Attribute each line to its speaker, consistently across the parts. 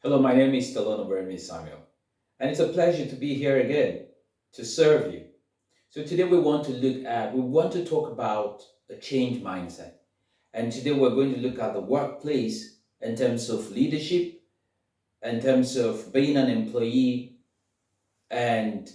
Speaker 1: Hello, my name is Stallone-Obaraemi Samuel, and it's a pleasure to be here again to serve you. So today we want to talk about a change mindset. And today we're going to look at the workplace in terms of leadership, in terms of being an employee, and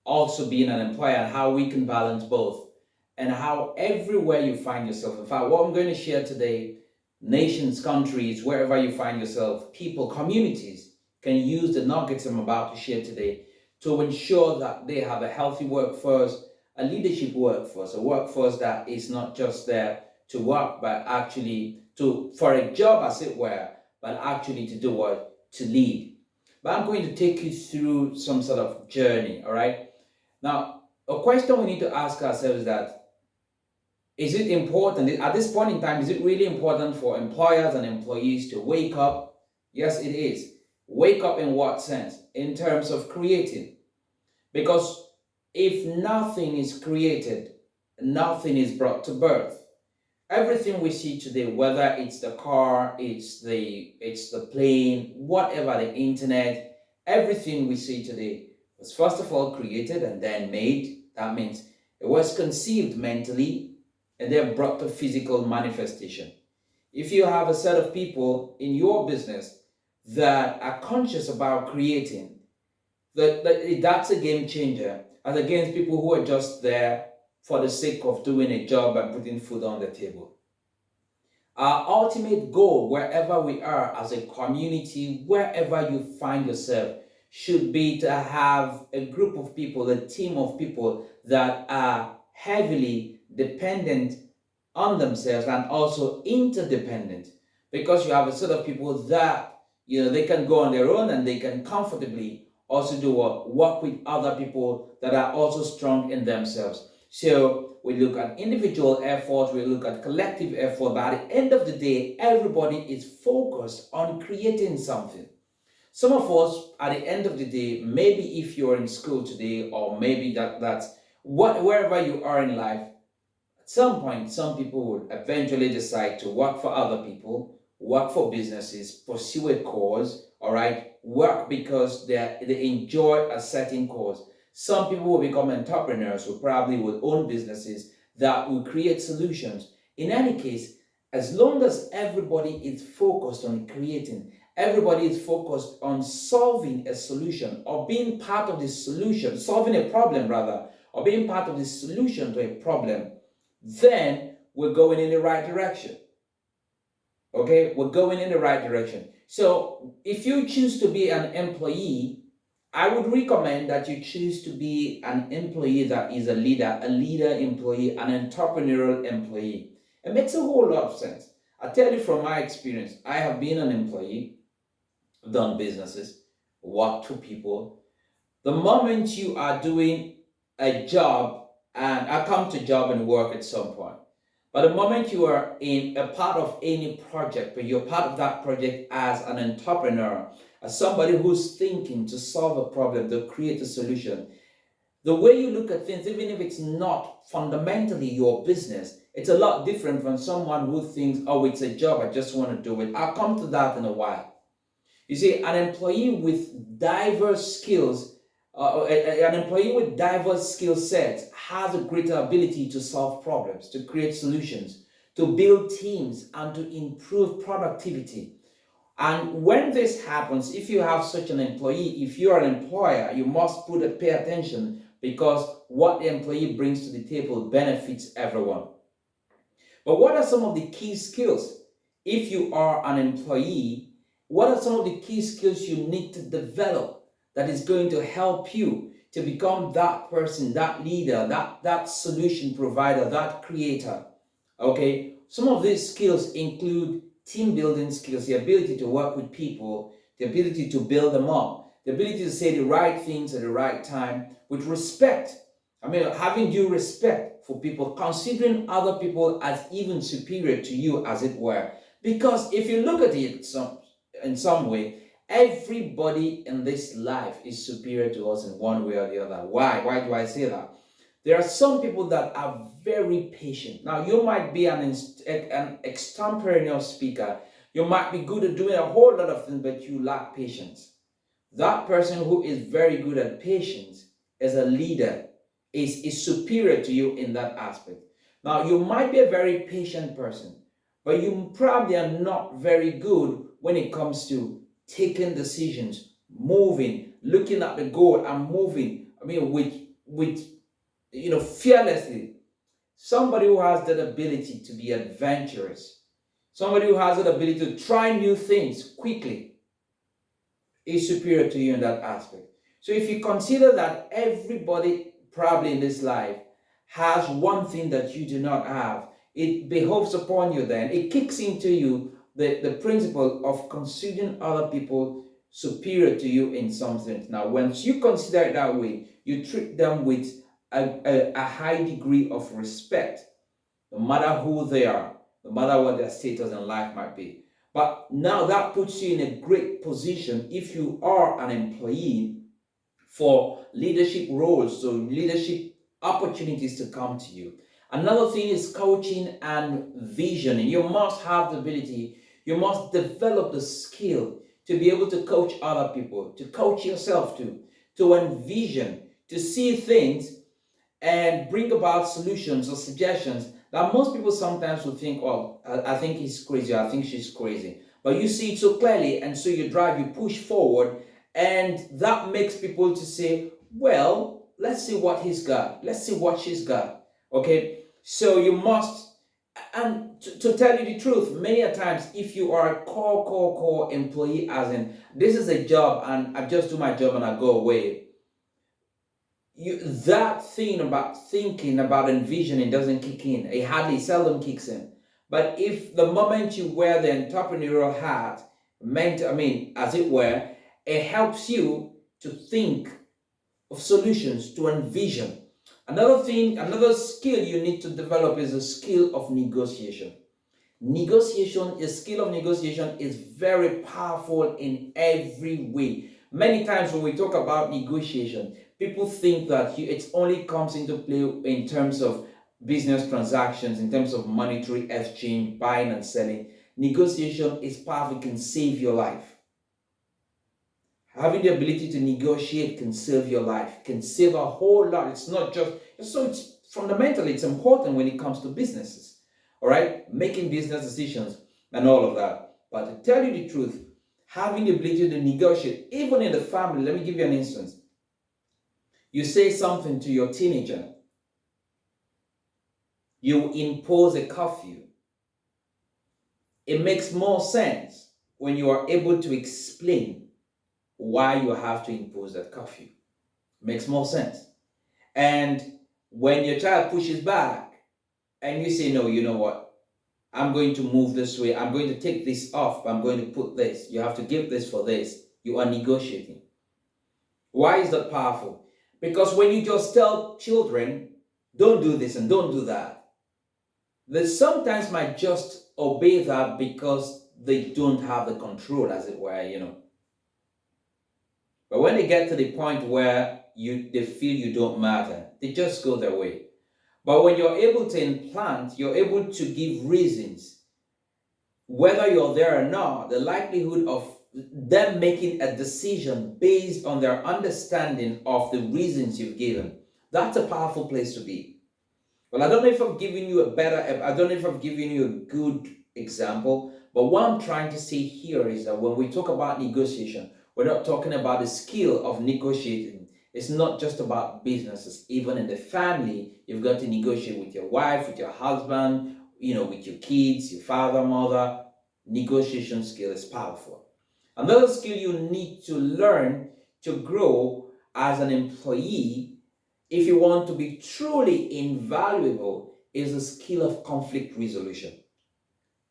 Speaker 1: also being an employer, and how we can balance both, and how everywhere you find yourself. In fact, what I'm going to share today, nations, countries, wherever you find yourself, people, communities can use the nuggets I'm about to share today to ensure that they have a healthy workforce, a leadership workforce, a workforce that is not just there to work, but actually to for a job, as it were, but actually to do what? To lead. But I'm going to take you through some sort of journey, all right? Now, a question we need to ask ourselves is that is it important, at this point in time, is it really important for employers and employees to wake up? Yes, it is. Wake up in what sense? In terms of creating. Because if nothing is created, nothing is brought to birth. Everything we see today, whether it's the car, it's the plane, whatever, the internet, everything we see today was first of all created and then made. That means it was conceived mentally and then brought to physical manifestation. If you have a set of people in your business that are conscious about creating, that's a game changer as against people who are just there for the sake of doing a job and putting food on the table. Our ultimate goal, wherever we are as a community, wherever you find yourself, should be to have a group of people, a team of people that are heavily dependent on themselves and also interdependent. Because you have a set of people that they can go on their own and they can comfortably also do what? Work with other people that are also strong in themselves. So we look at individual effort, we look at collective effort, but at the end of the day, everybody is focused on creating something. Some of us, at the end of the day, maybe if you're in school today, or maybe that's wherever you are in life, at some point, some people would eventually decide to work for other people, work for businesses, pursue a cause, all right, work because they enjoy a certain cause. Some people will become entrepreneurs who probably will own businesses that will create solutions. In any case, as long as everybody is focused on creating, everybody is focused on solving a solution or being part of the solution, solving a problem rather, or being part of the solution to a problem, then we're going in the right direction. Okay, we're going in the right direction. So if you choose to be an employee, I would recommend that you choose to be an employee that is a leader employee, an entrepreneurial employee. It makes a whole lot of sense. I tell you from my experience, I have been an employee, done businesses, worked for people. The moment you are doing a job, and I come to job and work at some point, but the moment you are in a part of any project, but you're part of that project as an entrepreneur, as somebody who's thinking to solve a problem, to create a solution, the way you look at things, even if it's not fundamentally your business, it's a lot different from someone who thinks, oh, it's a job, I just want to do it. I'll come to that in a while. You see, an employee with diverse skills, an employee with diverse skill sets has a greater ability to solve problems, to create solutions, to build teams, and to improve productivity. And when this happens, if you have such an employee, if you're an employer, you must pay attention because what the employee brings to the table benefits everyone. But what are some of the key skills? If you are an employee, what are some of the key skills you need to develop that is going to help you to become that person, that leader, that solution provider, that creator? Okay, some of these skills include team building skills, the ability to work with people, the ability to build them up, the ability to say the right things at the right time with respect. I mean, having due respect for people, considering other people as even superior to you, as it were. Because if you look at it in some way, everybody in this life is superior to us in one way or the other. Why? Why do I say that? There are some people that are very patient. Now, you might be an extemporaneous speaker. You might be good at doing a whole lot of things, but you lack patience. That person who is very good at patience as a leader is superior to you in that aspect. Now, you might be a very patient person, but you probably are not very good when it comes to taking decisions, moving, looking at the goal and moving. I mean, with fearlessly. Somebody who has that ability to be adventurous, somebody who has that ability to try new things quickly, is superior to you in that aspect. So if you consider that everybody probably in this life has one thing that you do not have, it behoves upon you then, it kicks into you the principle of considering other people superior to you in something. Now, once you consider it that way, you treat them with a high degree of respect, no matter who they are, no matter what their status in life might be. But now that puts you in a great position if you are an employee for leadership roles, so leadership opportunities to come to you. Another thing is coaching and visioning. You must have the ability, you must develop the skill to be able to coach other people, to coach yourself to envision, to see things and bring about solutions or suggestions that most people sometimes will think, oh, I think he's crazy, I think she's crazy. But you see it so clearly, and so you drive, you push forward, and that makes people to say, well, let's see what he's got. Let's see what she's got. Okay? So you must, and to tell you the truth, many a times, if you are a core employee, as in, this is a job, and I just do my job and I go away, that thing about thinking about envisioning doesn't kick in. It hardly seldom kicks in. But if the moment you wear the entrepreneurial hat, as it were, it helps you to think of solutions, to envision. Another skill you need to develop is a skill of negotiation. A skill of negotiation is very powerful in every way. Many times when we talk about negotiation, people think that it only comes into play in terms of business transactions, in terms of monetary exchange, buying and selling. Negotiation is powerful, it can save your life. Having the ability to negotiate can save your life, can save a whole lot. It's not just, so it's fundamentally, it's important when it comes to businesses. All right, making business decisions and all of that. But to tell you the truth, having the ability to negotiate, even in the family, let me give you an instance. You say something to your teenager, you impose a curfew. It makes more sense when you are able to explain why you have to impose that curfew. It makes more sense. And when your child pushes back and you say, no, you know what? I'm going to move this way. I'm going to take this off. I'm going to put this. You have to give this for this. You are negotiating. Why is that powerful? Because when you just tell children, don't do this and don't do that, they sometimes might just obey that because they don't have the control, as it were. But when they get to the point where they feel you don't matter, they just go their way. But when you're able to implant, you're able to give reasons. Whether you're there or not, the likelihood of them making a decision based on their understanding of the reasons you've given, that's a powerful place to be. Well, I don't know if I've given you I don't know if I've given you a good example, but what I'm trying to say here is that when we talk about negotiation, we're not talking about the skill of negotiating. It's not just about businesses. Even in the family, you've got to negotiate with your wife, with your husband, with your kids, your father, mother. Negotiation skill is powerful. Another skill you need to learn to grow as an employee, if you want to be truly invaluable, is the skill of conflict resolution.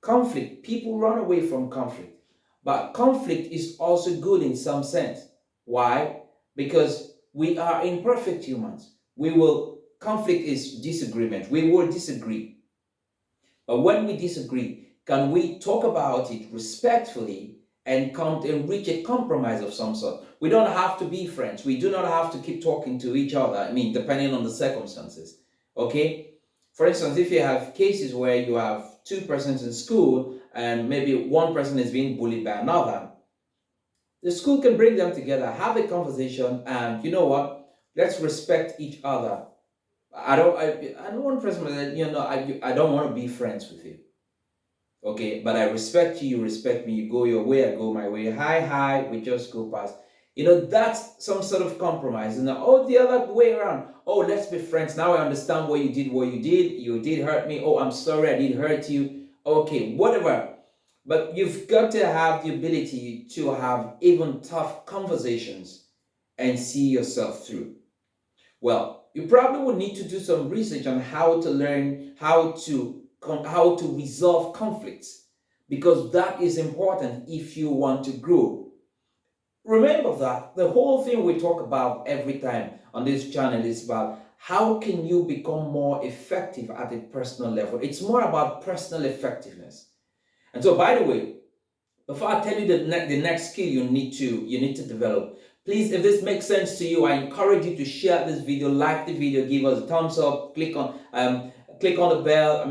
Speaker 1: Conflict, people run away from conflict, but conflict is also good in some sense. Why? Because we are imperfect humans. Conflict is disagreement. We will disagree. But when we disagree, can we talk about it respectfully and come and reach a compromise of some sort? We don't have to be friends. We do not have to keep talking to each other. Depending on the circumstances. Okay? For instance, if you have cases where you have two persons in school and maybe one person is being bullied by another, the school can bring them together, have a conversation, and you know what? Let's respect each other. I don't want person that, I don't want to be friends with you. Okay, but I respect you, you respect me, you go your way, I go my way. Hi, hi, we just go past. That's some sort of compromise. And oh, the other way around. Oh, let's be friends. Now I understand what you did, You did hurt me. Oh, I'm sorry, I did hurt you. Okay, whatever. But you've got to have the ability to have even tough conversations and see yourself through. Well, you probably would need to do some research on how to learn how to resolve conflicts, because that is important if you want to grow. Remember that the whole thing we talk about every time on this channel is about how can you become more effective at a personal level. It's more about personal effectiveness. And so, by the way, before I tell you the next skill you need to develop, please, if this makes sense to you, I encourage you to share this video, like the video, give us a thumbs up, click on the bell.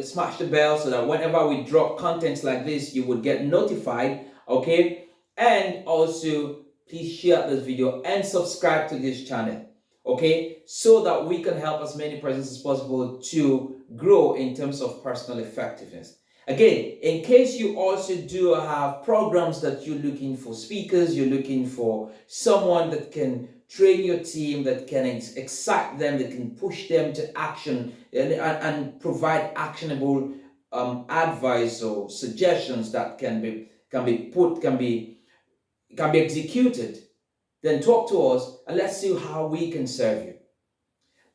Speaker 1: Smash the bell so that whenever we drop contents like this, you would get notified. Okay, and also please share this video and subscribe to this channel. Okay, so that we can help as many persons as possible to grow in terms of personal effectiveness. Again, in case you also do have programs that you're looking for speakers, you're looking for someone that can train your team, that can excite them, that can push them to action and provide actionable advice or suggestions that can be executed, then talk to us and let's see how we can serve you.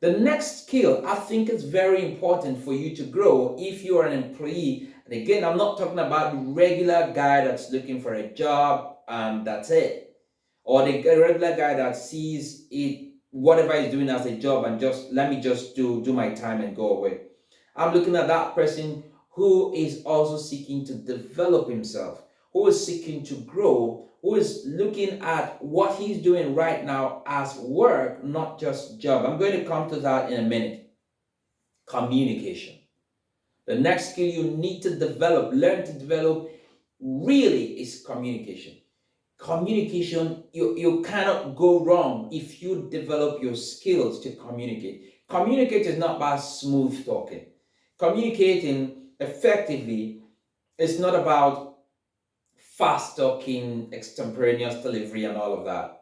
Speaker 1: The next skill I think is very important for you to grow if you are an employee. And again, I'm not talking about the regular guy that's looking for a job and that's it. Or the regular guy that sees it, whatever he's doing as a job, and just let me just do my time and go away. I'm looking at that person who is also seeking to develop himself, who is seeking to grow, who is looking at what he's doing right now as work, not just job. I'm going to come to that in a minute. Communication. The next skill you need to develop, learn to develop, really is communication. Communication, you cannot go wrong if you develop your skills to communicate. Communicate is not about smooth talking. Communicating effectively is not about fast talking, extemporaneous delivery, and all of that.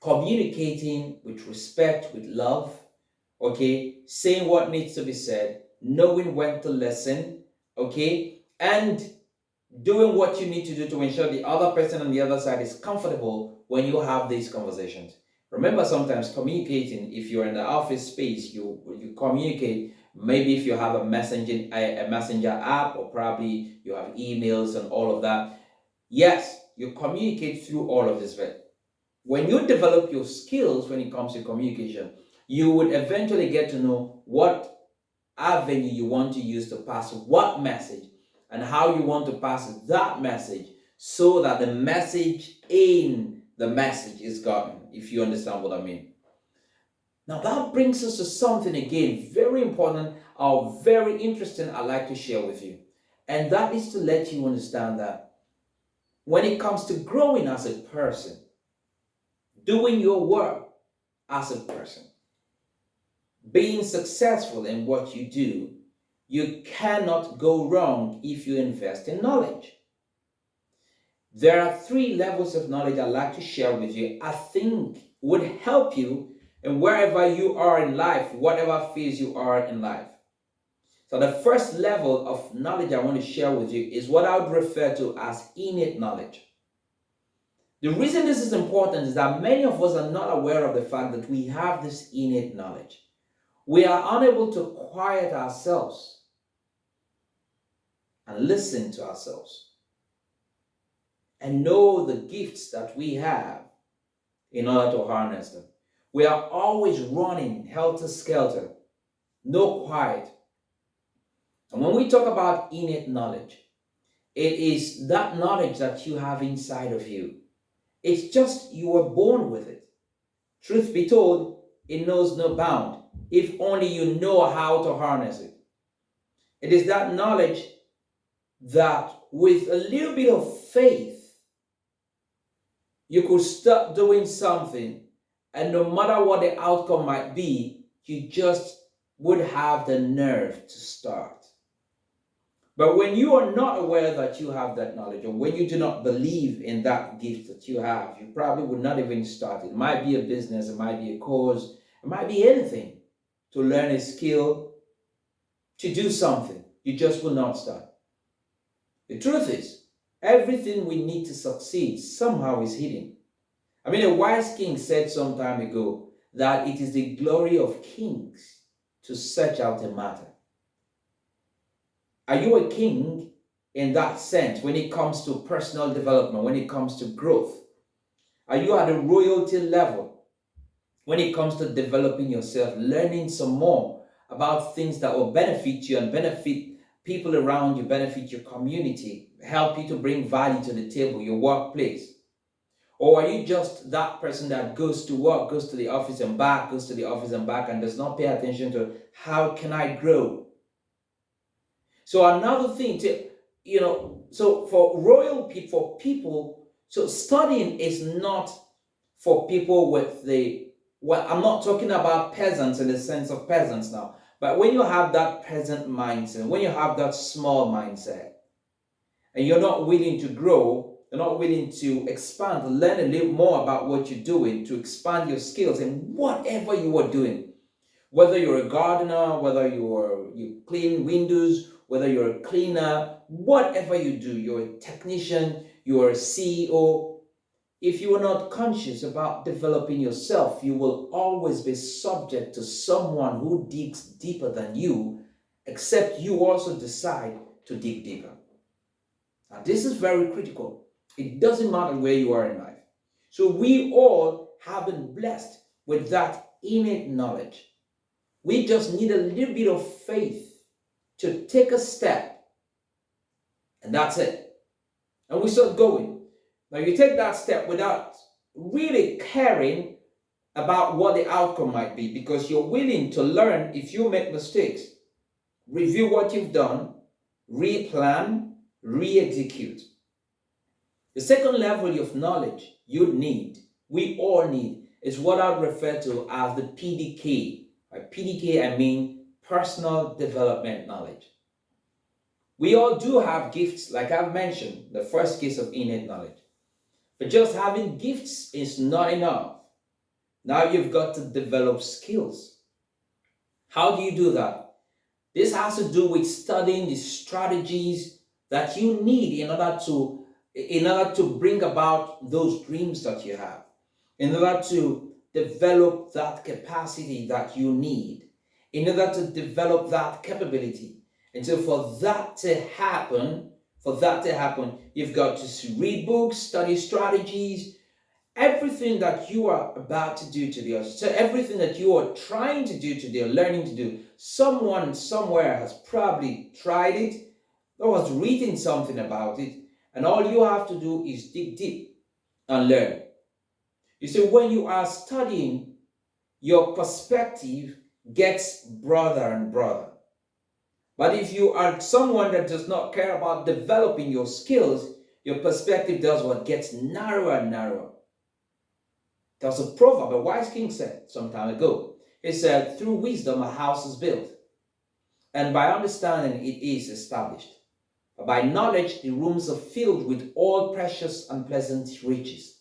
Speaker 1: Communicating with respect, with love, okay, saying what needs to be said, knowing when to listen, okay, and doing what you need to do to ensure the other person on the other side is comfortable when you have these conversations. Remember, sometimes communicating, if you're in the office space, you communicate. Maybe if you have a messenger app, or probably you have emails and all of that. Yes, you communicate through all of this. But when you develop your skills when it comes to communication, you would eventually get to know what avenue you want to use to pass what message and how you want to pass that message so that the message in the message is gotten, if you understand what I mean. Now that brings us to something again very important or very interesting I'd like to share with you. And that is to let you understand that when it comes to growing as a person, doing your work as a person, being successful in what you do, you cannot go wrong if you invest in knowledge. There are 3 levels of knowledge I'd like to share with you I think would help you in wherever you are in life, whatever phase you are in life. So the first level of knowledge I want to share with you is what I would refer to as innate knowledge. The reason this is important is that many of us are not aware of the fact that we have this innate knowledge. We are unable to quiet ourselves and listen to ourselves and know the gifts that we have in order to harness them. We are always running helter-skelter, no quiet. And when we talk about innate knowledge, it is that knowledge that you have inside of you. It's just you were born with it. Truth be told, it knows no bound, if only you know how to harness it. It is that knowledge that with a little bit of faith, you could start doing something, and no matter what the outcome might be, you just would have the nerve to start. But when you are not aware that you have that knowledge, or when you do not believe in that gift that you have, you probably would not even start. It might be a business, it might be a course, it might be anything, to learn a skill, to do something. You just will not start. The truth is, everything we need to succeed somehow is hidden. I mean, a wise king said some time ago that it is the glory of kings to search out a matter. Are you a king in that sense when it comes to personal development, when it comes to growth? Are you at a royalty level when it comes to developing yourself, learning some more about things that will benefit you and benefit people around you, benefit your community, help you to bring value to the table, your workplace? Or are you just that person that goes to work, goes to the office and back, goes to the office and back, and does not pay attention to how can I grow? So another thing to, so for royal people, for people, so studying is not for people with well, I'm not talking about peasants in the sense of peasants now, but when you have that peasant mindset, when you have that small mindset, and you're not willing to grow, you're not willing to expand, to learn a little more about what you're doing, to expand your skills in whatever you are doing, whether you're a gardener, whether you clean windows, whether you're a cleaner, whatever you do, you're a technician, you're a CEO, if you are not conscious about developing yourself, you will always be subject to someone who digs deeper than you, except you also decide to dig deeper. Now, this is very critical. It doesn't matter where you are in life. So we all have been blessed with that innate knowledge. We just need a little bit of faith to take a step, and that's it. And we start going. Now, you take that step without really caring about what the outcome might be, because you're willing to learn if you make mistakes, review what you've done, replan, re-execute. The second level of knowledge you need, we all need, is what I would refer to as the PDK. By PDK, I mean personal development knowledge. We all do have gifts, like I've mentioned, the first case of innate knowledge. But just having gifts is not enough. Now you've got to develop skills. How do you do that? This has to do with studying the strategies that you need in order to bring about those dreams that you have, in order to develop that capacity that you need, in order to develop that capability. And so for that to happen, you've got to read books, study strategies, everything that you are about to do today, so everything that you are trying to do today, or learning to do, someone somewhere has probably tried it or has written something about it, and all you have to do is dig deep and learn. You see, when you are studying, your perspective gets broader and broader. But if you are someone that does not care about developing your skills, your perspective does what? Gets narrower and narrower. There was a proverb a wise king said some time ago. He said, through wisdom a house is built, and by understanding it is established. But by knowledge the rooms are filled with all precious and pleasant riches.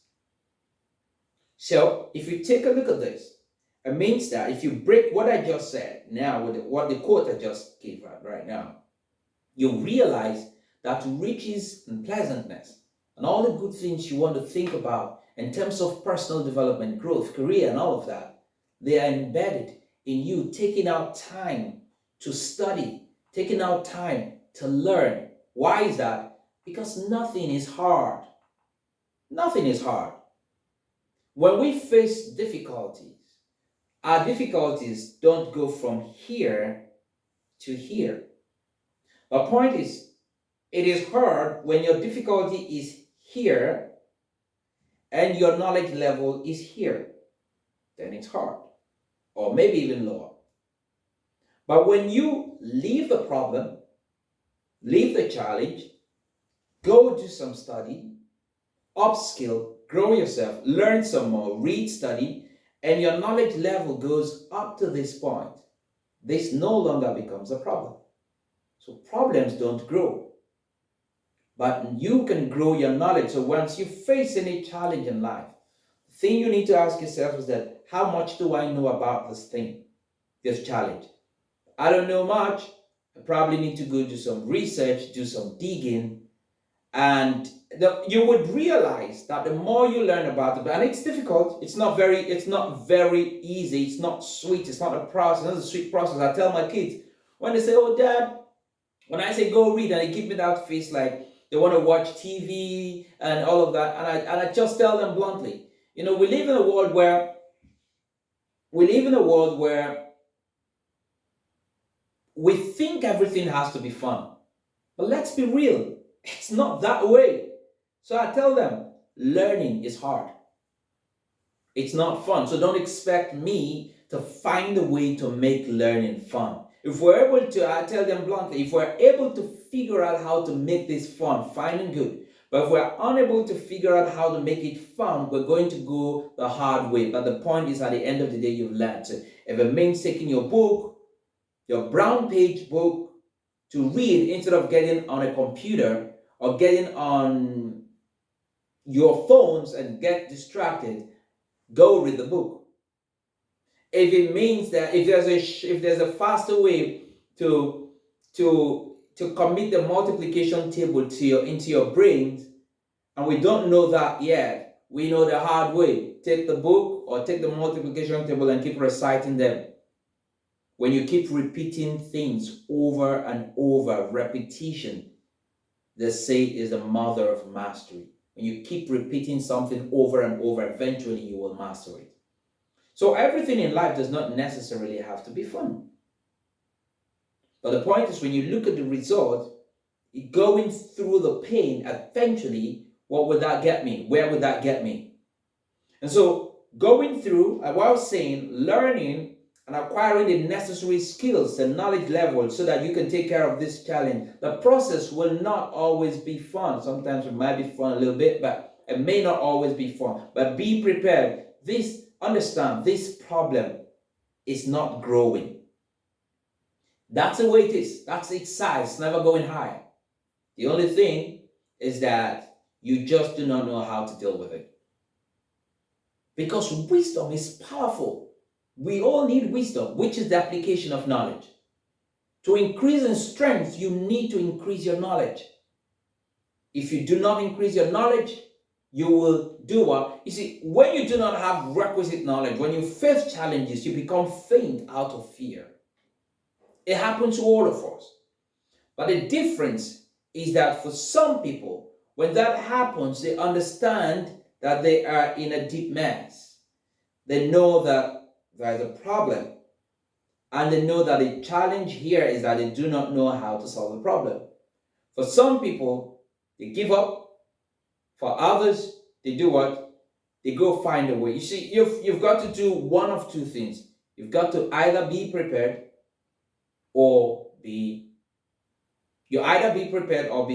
Speaker 1: So if you take a look at this, it means that if you break what I just said now with what the quote I just gave right now, you realize that riches and pleasantness and all the good things you want to think about in terms of personal development, growth, career, and all of that, they are embedded in you taking out time to study, taking out time to learn. Why is that? Because nothing is hard. Nothing is hard. When we face difficulties, our difficulties don't go from here to here. The point is, it is hard when your difficulty is here and your knowledge level is here. Then it's hard, or maybe even lower. But when you leave the problem leave the challenge, go do some study, upskill, grow yourself, learn some more, read, study, and your knowledge level goes up to this point. This no longer becomes a problem. So problems don't grow, but you can grow your knowledge. So once you face any challenge in life, the thing you need to ask yourself is that, how much do I know about this thing, this challenge? I don't know much. I probably need to go do some research, do some digging, and you would realize that the more you learn about it, and it's difficult, it's not very easy, it's not sweet, it's not a process, it's not a sweet process. I tell my kids when they say, "Oh, Dad," when I say go read, and they give me that face like they want to watch TV and all of that, and I just tell them bluntly, we live in a world where we think everything has to be fun, but let's be real, it's not that way. So I tell them, learning is hard. It's not fun. So don't expect me to find a way to make learning fun. If we're able to, I tell them bluntly, if we're able to figure out how to make this fun, fine and good. But if we're unable to figure out how to make it fun, we're going to go the hard way. But the point is, at the end of the day, you've learned. So if it means taking your book, your brown page book, to read instead of getting on a computer or getting on your phones and get distracted, go read the book. If it means that if there's a faster way to commit the multiplication table into your brains, and we don't know that yet, we know the hard way. Take the book or take the multiplication table and keep reciting them. When you keep repeating things over and over, repetition, they say, is the mother of mastery. When you keep repeating something over and over, eventually you will master it. So everything in life does not necessarily have to be fun. But the point is, when you look at the result, going through the pain, eventually, what would that get me? Where would that get me? And so going through, what I was saying, learning and acquiring the necessary skills and knowledge levels so that you can take care of this challenge. The process will not always be fun. Sometimes it might be fun a little bit, but it may not always be fun. But be prepared. Understand, this problem is not growing. That's the way it is. That's its size. It's never going higher. The only thing is that you just do not know how to deal with it. Because wisdom is powerful. We all need wisdom, which is the application of knowledge. To increase in strength, you need to increase your knowledge. If you do not increase your knowledge, you will do what? You see, when you do not have requisite knowledge, when you face challenges, you become faint out of fear. It happens to all of us. But the difference is that for some people, when that happens, they understand that they are in a deep mess. They know that there is a problem, and they know that the challenge here is that they do not know how to solve the problem. For some people, they give up. For others, they do what? They go find a way. You see, you've got to do one of two things. You've got to either be prepared or be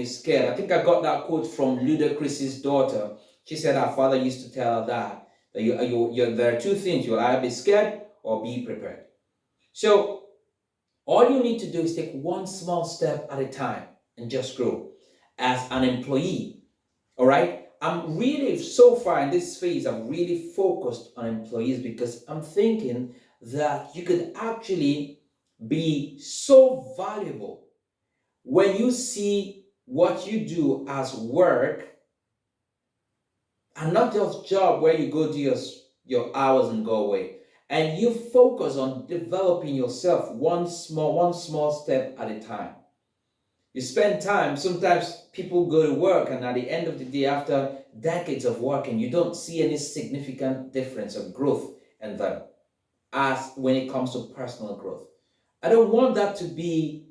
Speaker 1: scared. I think I got that quote from Ludacris's daughter. She said her father used to tell her that there are two things. You'll either be scared or be prepared. So all you need to do is take one small step at a time and just grow. As an employee, all right? I'm really, so far in this phase, I'm really focused on employees because I'm thinking that you could actually be so valuable when you see what you do as work and not just job where you go do your hours and go away. And you focus on developing yourself one small step at a time. You spend time, sometimes people go to work and at the end of the day, after decades of working, you don't see any significant difference or growth in them as when it comes to personal growth. I don't want that to be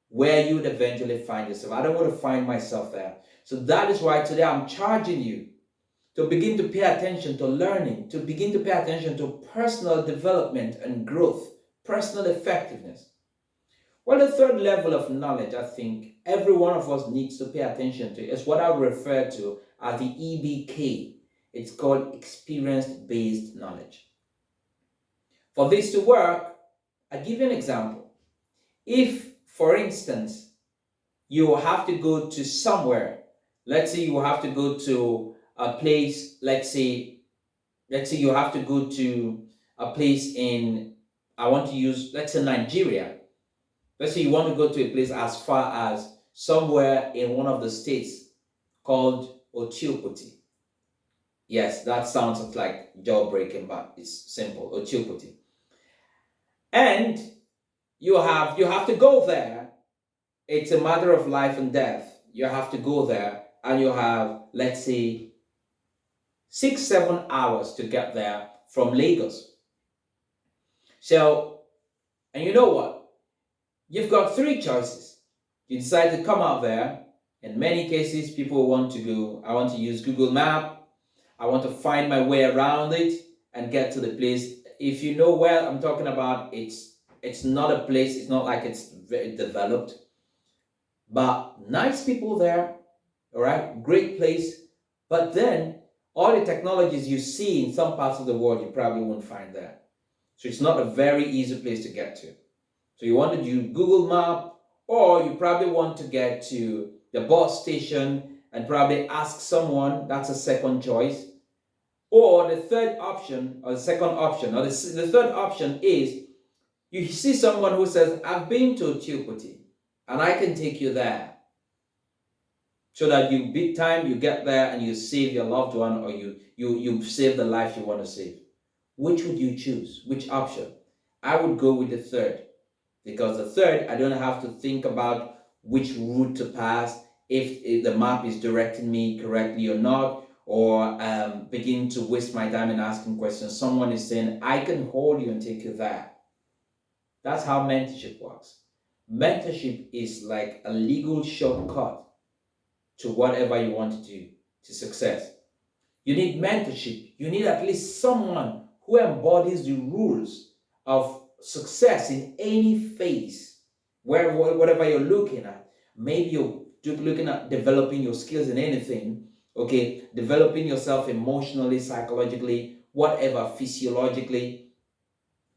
Speaker 1: where you would eventually find yourself. I don't want to find myself there. So that is why today I'm charging you to begin to pay attention to learning, to begin to pay attention to personal development and growth, personal effectiveness. Well, the third level of knowledge I think every one of us needs to pay attention to is what I would refer to as the EBK. It's called experience-based knowledge. For this to work, I give you an example. If, for instance, you have to go to somewhere, let's say you have to go to a place, let's say you have to go to a place in, I want to use, let's say Nigeria. Let's say you want to go to a place as far as somewhere in one of the states called Otiopoti. Yes, that sounds like jaw-breaking, but it's simple, Otiopoti. And you have to go there. It's a matter of life and death. You have to go there, and you have, let's say, 6-7 hours to get there from Lagos. So, and you know what? You've got three choices. You decide to come out there. In many cases, people want to go, I want to use Google Map. I want to find my way around it and get to the place. If you know where I'm talking about, it's not a place, it's not like it's very developed. But nice people there, all right? Great place. But then, all the technologies you see in some parts of the world, you probably won't find there. So it's not a very easy place to get to. So you want to use Google Map, or you probably want to get to the bus station and probably ask someone. That's a second choice. Or the third option, or the second option, or the third option is you see someone who says, I've been to Etiopia and I can take you there. So that you big time, you get there and you save your loved one, or you save the life you want to save. Which would you choose? Which option? I would go with the third. Because the third, I don't have to think about which route to pass, if the map is directing me correctly or not, or begin to waste my time in asking questions. Someone is saying, I can hold you and take you there. That's how mentorship works. Mentorship is like a legal shortcut to whatever you want to do, to success. You need mentorship. You need at least someone who embodies the rules of success in any phase, whatever you're looking at. Maybe you're looking at developing your skills in anything, okay, developing yourself emotionally, psychologically, whatever, physiologically.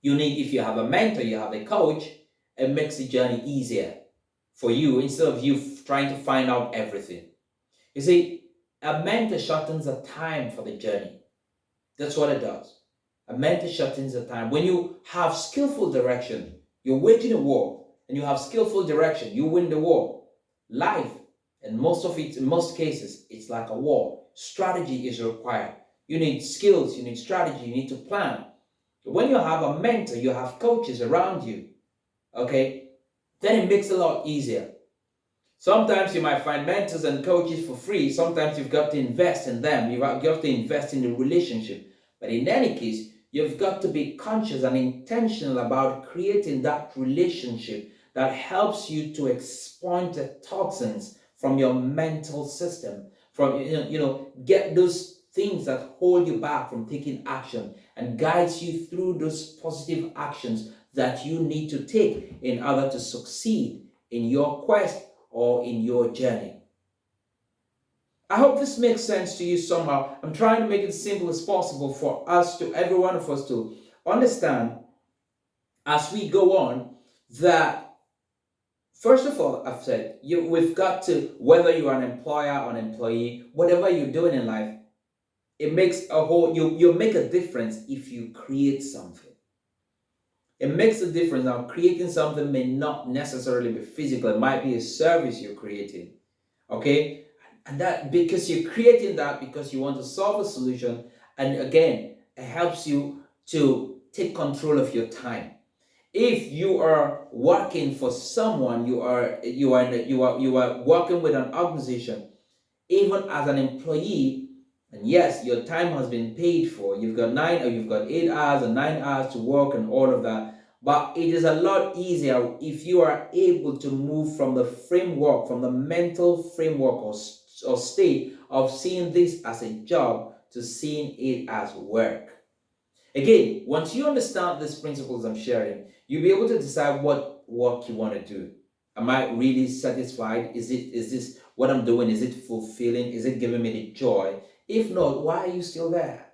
Speaker 1: You need, if you have a mentor, you have a coach, it makes the journey easier for you instead of you trying to find out everything. You see, a mentor shortens the time for the journey. That's what it does. A mentor shortens the time. When you have skillful direction, you're waging a war, and you have skillful direction, you win the war. Life, and in most cases, it's like a war. Strategy is required. You need skills, you need strategy, you need to plan. When you have a mentor, you have coaches around you, okay, then it makes it a lot easier. Sometimes you might find mentors and coaches for free. Sometimes you've got to invest in them. You've got to invest in the relationship. But in any case, you've got to be conscious and intentional about creating that relationship that helps you to expunge the toxins from your mental system, from get those things that hold you back from taking action, and guides you through those positive actions that you need to take in order to succeed in your quest or in your journey. I hope this makes sense to you somehow. I'm trying to make it simple as possible for every one of us to understand as we go on that, first of all, I've said, we've got to, whether you're an employer or an employee, whatever you're doing in life, it makes you make a difference if you create something. It makes a difference. Now, creating something may not necessarily be physical. It might be a service you're creating, okay? And that, because you're creating that because you want to solve a solution, and again, it helps you to take control of your time. If you are working for someone, you are working with an organization, even as an employee, and yes, your time has been paid for. You've got 8 hours and 9 hours to work and all of that. But it is a lot easier if you are able to move from the framework, from the mental framework or state of seeing this as a job to seeing it as work. Again, once you understand these principles I'm sharing, you'll be able to decide what work you want to do? Am I really satisfied? Is this what I'm doing? Is it fulfilling? Is it giving me the joy? If not, why are you still there?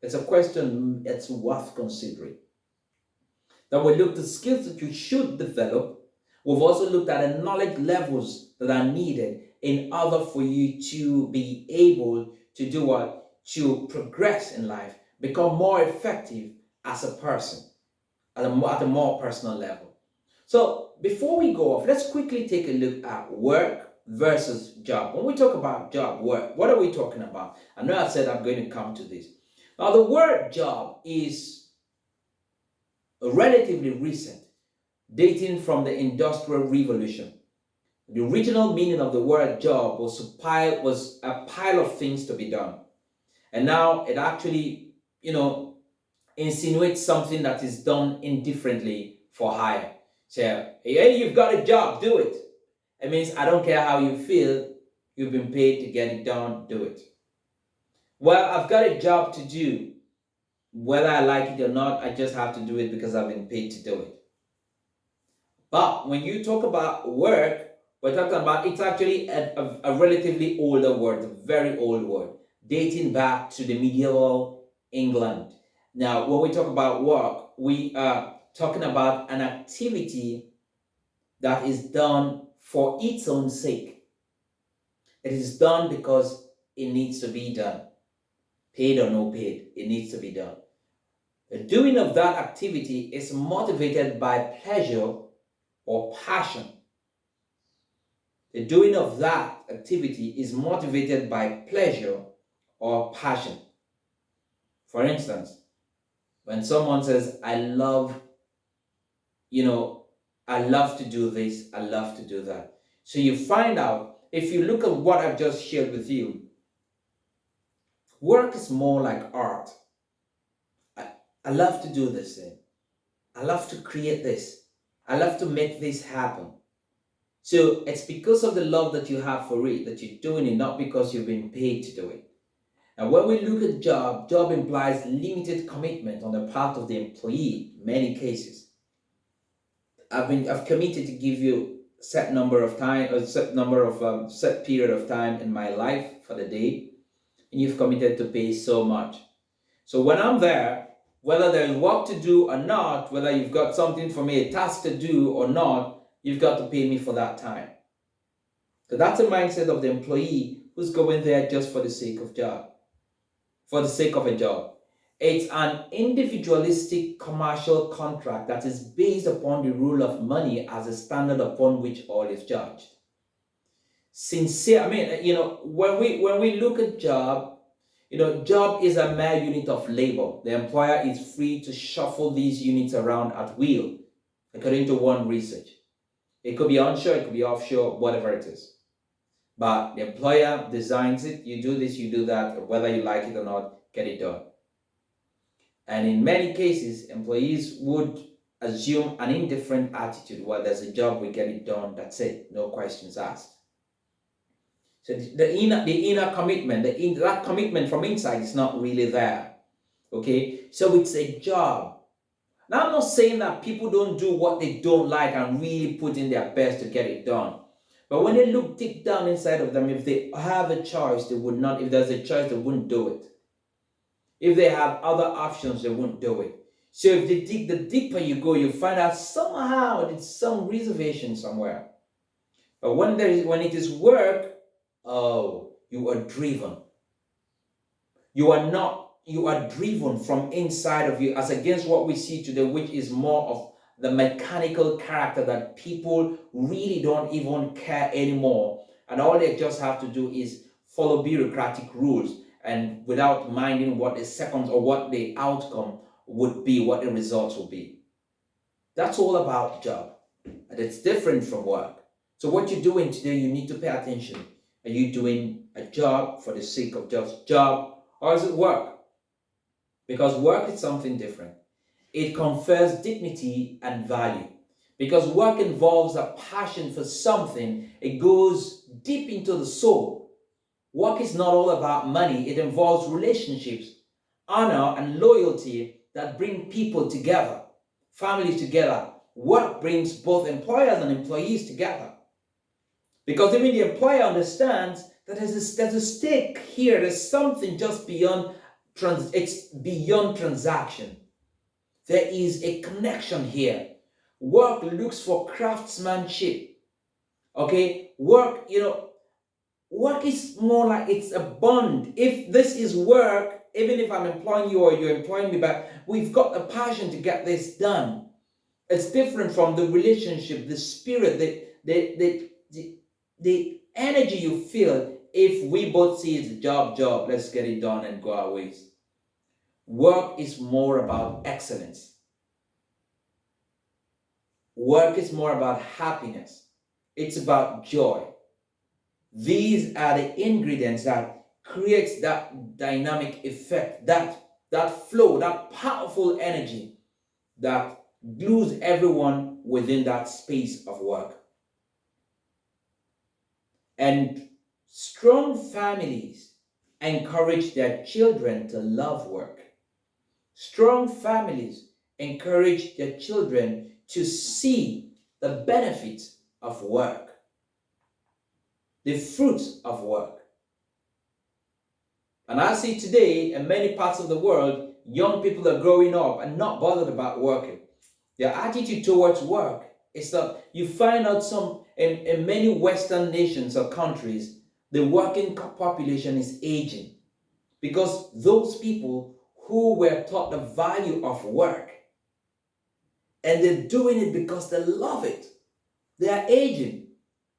Speaker 1: It's a question that's worth considering. Then we looked at skills that you should develop. We've also looked at the knowledge levels that are needed in order for you to be able to do what? To progress in life, become more effective as a person at a more personal level. So before we go off, let's quickly take a look at work versus job. When we talk about job, work, what are we talking about? I know I said I'm going to come to this. Now, the word job is relatively recent, dating from the Industrial Revolution. The original meaning of the word job was a pile of things to be done. And now it actually, insinuates something that is done indifferently for hire. So, hey, you've got a job, do it. It means I don't care how you feel, you've been paid to get it done, do it. Well, I've got a job to do. Whether I like it or not, I just have to do it because I've been paid to do it. But when you talk about work, we're talking about, it's actually a relatively older word, a very old word, dating back to the medieval England. Now, when we talk about work, we are talking about an activity that is done for its own sake. It is done because it needs to be done. Paid or no paid, it needs to be done. The doing of that activity is motivated by pleasure or passion. The doing of that activity is motivated by pleasure or passion. For instance, when someone says, I love to do this, I love to do that. So you find out, if you look at what I've just shared with you, work is more like art. I love to do this thing. I love to create this. I love to make this happen. So it's because of the love that you have for it that you're doing it, not because you've been paid to do it. And when we look at job implies limited commitment on the part of the employee in many cases. I've committed to give you set number of time, a set period of time in my life for the day, and you've committed to pay so much. So when I'm there, whether there's work to do or not, whether you've got something for me, a task to do or not, you've got to pay me for that time. So that's the mindset of the employee who's going there just for the sake of a job. It's an individualistic commercial contract that is based upon the rule of money as a standard upon which all is judged. When we look at job, job is a mere unit of labor. The employer is free to shuffle these units around at will, according to one research. It could be onshore, it could be offshore, whatever it is. But the employer designs it, you do this, you do that, whether you like it or not, get it done. And in many cases, employees would assume an indifferent attitude. Well, there's a job, we get it done, that's it, no questions asked. So the inner commitment, that commitment from inside is not really there. Okay, so it's a job. Now, I'm not saying that people don't do what they don't like and really put in their best to get it done. But when they look deep down inside of them, if they have a choice, they would not. If there's a choice, they wouldn't do it. If they have other options, they won't do it. So if they dig, the deeper you go, you find out somehow there's some reservation somewhere. But when it is work, you are driven. You are driven from inside of you, as against what we see today, which is more of the mechanical character that people really don't even care anymore. And all they just have to do is follow bureaucratic rules, and without minding what the seconds or what the outcome would be, what the results will be. That's all about job. And it's different from work. So what you're doing today, you need to pay attention. Are you doing a job for the sake of just job, or is it work? Because work is something different. It confers dignity and value. Because work involves a passion for something. It goes deep into the soul. Work is not all about money. It involves relationships, honor, and loyalty that bring people together, families together, work brings both employers and employees together. Because even the employer understands that there's a stake here. There's something just beyond it's beyond transaction. There is a connection here. Work looks for craftsmanship. Okay, work is more like it's a bond. If this is work, even if I'm employing you or you're employing me back, we've got a passion to get this done. It's different from the relationship, the spirit, the energy you feel if we both see it's a job, let's get it done and go our ways. Work is more about excellence. Work is more about happiness. It's about joy. These are the ingredients that creates that dynamic effect, that flow, that powerful energy that glues everyone within that space of work. And strong families encourage their children to love work. Strong families encourage their children to see the benefits of work, the fruits of work. And I see today in many parts of the world, young people are growing up and not bothered about working. Their attitude towards work is that you find out in many Western nations or countries, the working population is aging because those people who were taught the value of work and they're doing it because they love it, they are aging.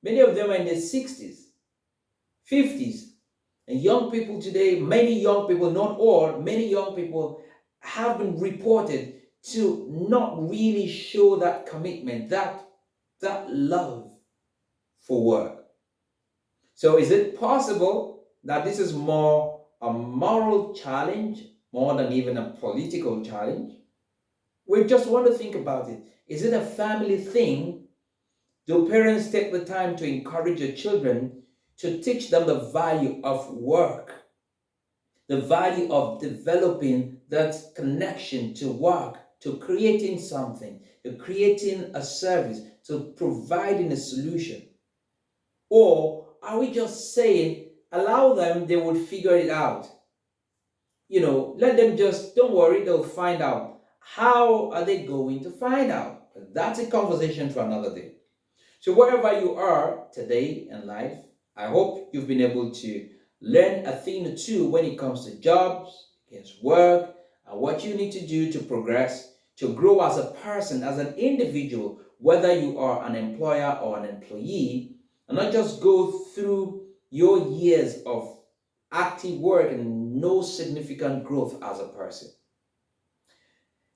Speaker 1: Many of them are in their 60s, 50s. And young people today, many young people, not all, many young people have been reported to not really show that commitment, that love for work. So is it possible that this is more a moral challenge, more than even a political challenge? We just want to think about it. Is it a family thing? Do parents take the time to encourage their children to teach them the value of work, the value of developing that connection to work, to creating something, to creating a service, to providing a solution? Or are we just saying, allow them, they will figure it out? Let them just, don't worry, they'll find out. How are they going to find out? That's a conversation for another day. So wherever you are today in life, I hope you've been able to learn a thing or two when it comes to jobs, against work, and what you need to do to progress, to grow as a person, as an individual, whether you are an employer or an employee, and not just go through your years of active work and no significant growth as a person.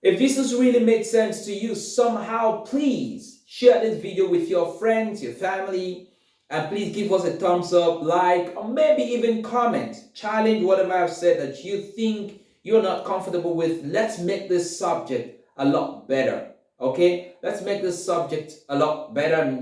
Speaker 1: If this has really made sense to you somehow, please share this video with your friends, your family, and please give us a thumbs up, like, or maybe even comment, challenge whatever I've said that you think you're not comfortable with. Let's make this subject a lot better, okay? Let's make this subject a lot better.